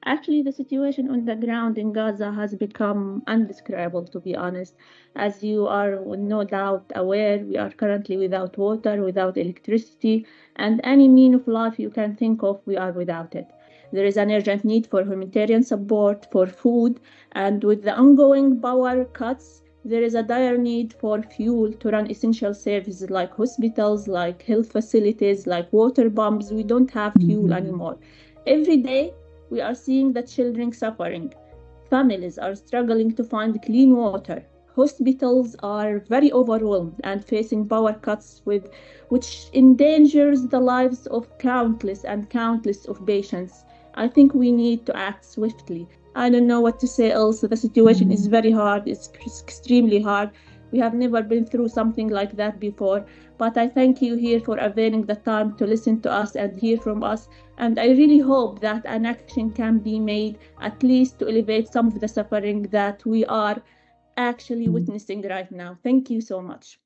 Actually, the situation on the ground in Gaza has become undescribable, to be honest. As you are no doubt aware, we are currently without water, without electricity, and any mean of life you can think of, we are without it. There is an urgent need for humanitarian support, for food, and with the ongoing power cuts, there is a dire need for fuel to run essential services like hospitals, like health facilities, like water pumps. We don't have fuel anymore. Every day, we are seeing the children suffering. Families are struggling to find clean water. Hospitals are very overwhelmed and facing power cuts which endangers the lives of countless and countless of patients. I think we need to act swiftly. I don't know what to say else. The situation is very hard. It's extremely hard. We have never been through something like that before. But I thank you here for availing the time to listen to us and hear from us. And I really hope that an action can be made, at least to alleviate some of the suffering that we are actually witnessing right now. Thank you so much.